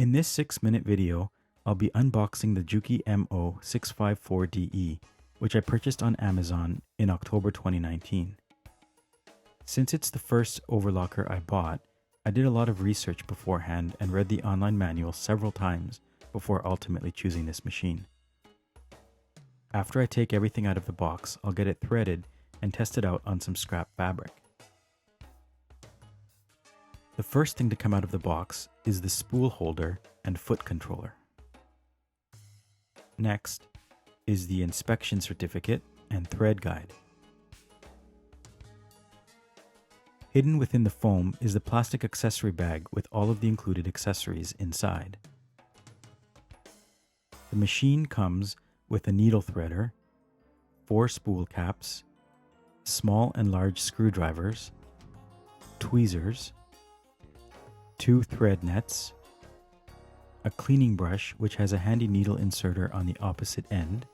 In this 6-minute video, I'll be unboxing the Juki MO654DE, which I purchased on Amazon in October 2019. Since it's the first overlocker I bought, I did a lot of research beforehand and read the online manual several times before ultimately choosing this machine. After I take everything out of the box, I'll get it threaded and test it out on some scrap fabric. The first thing to come out of the box is the spool holder and foot controller. Next is the inspection certificate and thread guide. Hidden within the foam is the plastic accessory bag with all of the included accessories inside. The machine comes with a needle threader, 4 spool caps, small and large screwdrivers, tweezers, 2 thread nets, a cleaning brush which has a handy needle inserter on the opposite end,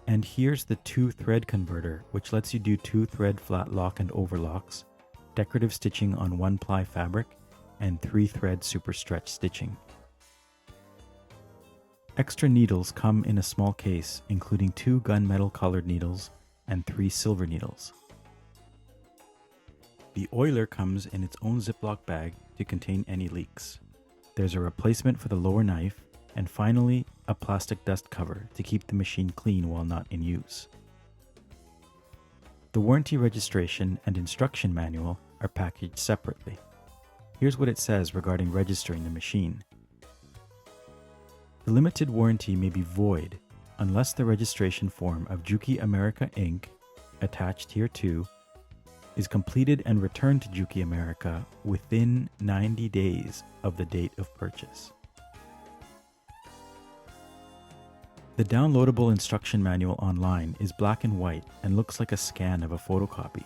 and here's the 2 thread converter, which lets you do 2 thread flat lock and overlocks, decorative stitching on 1-ply fabric, and 3 thread super stretch stitching. Extra needles come in a small case, including 2 gunmetal colored needles and 3 silver needles. The oiler comes in its own Ziploc bag to contain any leaks. There's a replacement for the lower knife, and finally, a plastic dust cover to keep the machine clean while not in use. The warranty registration and instruction manual are packaged separately. Here's what it says regarding registering the machine. The limited warranty may be void unless the registration form of Juki America Inc., attached here too, is completed and returned to Juki America within 90 days of the date of purchase. The downloadable instruction manual online is black and white and looks like a scan of a photocopy.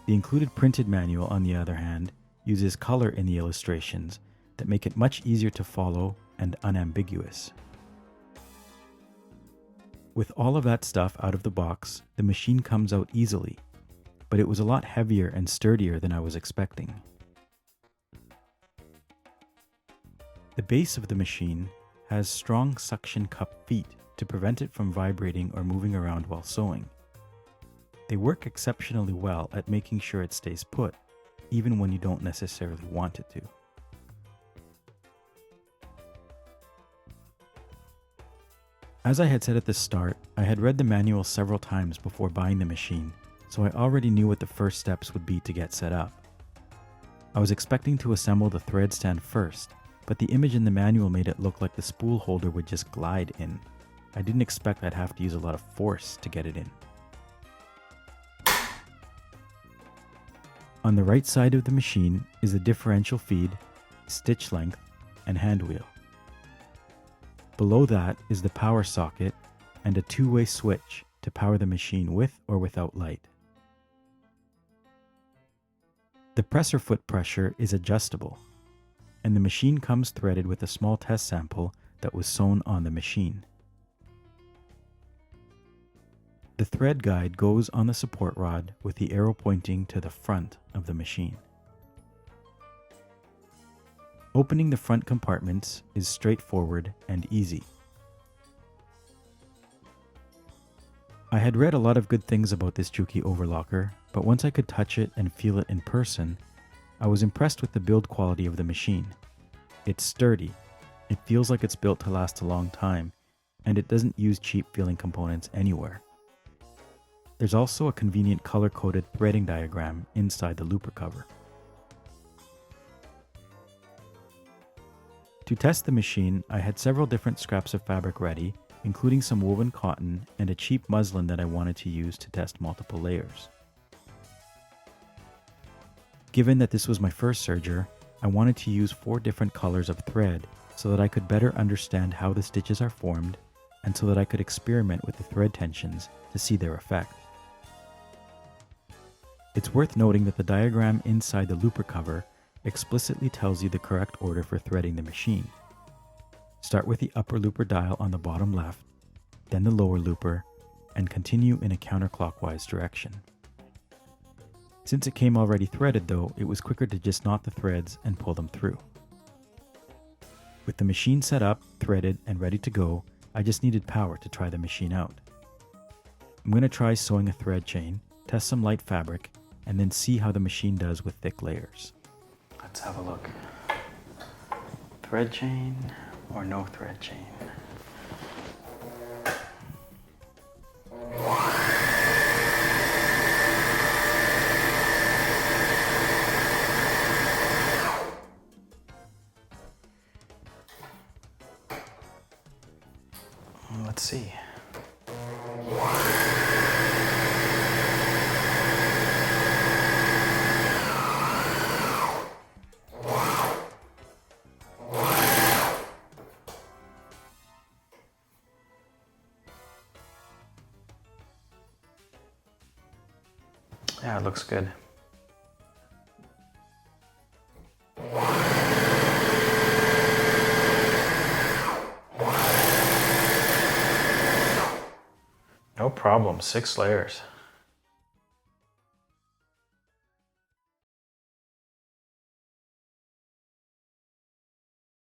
The included printed manual, on the other hand, uses color in the illustrations that make it much easier to follow and unambiguous. With all of that stuff out of the box, the machine comes out easily, but it was a lot heavier and sturdier than I was expecting. The base of the machine has strong suction cup feet to prevent it from vibrating or moving around while sewing. They work exceptionally well at making sure it stays put, even when you don't necessarily want it to. As I had said at the start, I had read the manual several times before buying the machine, so I already knew what the first steps would be to get set up. I was expecting to assemble the thread stand first, but the image in the manual made it look like the spool holder would just glide in. I didn't expect I'd have to use a lot of force to get it in. On the right side of the machine is the differential feed, stitch length, and hand wheel. Below that is the power socket and a 2-way switch to power the machine with or without light. The presser foot pressure is adjustable, and the machine comes threaded with a small test sample that was sewn on the machine. The thread guide goes on the support rod with the arrow pointing to the front of the machine. Opening the front compartments is straightforward and easy. I had read a lot of good things about this Juki overlocker, but once I could touch it and feel it in person, I was impressed with the build quality of the machine. It's sturdy, it feels like it's built to last a long time, and it doesn't use cheap feeling components anywhere. There's also a convenient color-coded threading diagram inside the looper cover. To test the machine, I had several different scraps of fabric ready, including some woven cotton and a cheap muslin that I wanted to use to test multiple layers. Given that this was my first serger, I wanted to use 4 different colors of thread so that I could better understand how the stitches are formed and so that I could experiment with the thread tensions to see their effect. It's worth noting that the diagram inside the looper cover explicitly tells you the correct order for threading the machine. Start with the upper looper dial on the bottom left, then the lower looper, and continue in a counterclockwise direction. Since it came already threaded though, it was quicker to just knot the threads and pull them through. With the machine set up, threaded, and ready to go, I just needed power to try the machine out. I'm going to try sewing a thread chain, test some light fabric, and then see how the machine does with thick layers. Let's have a look. Thread chain or no thread chain? Let's see. Yeah, it looks good. No problem, 6 layers.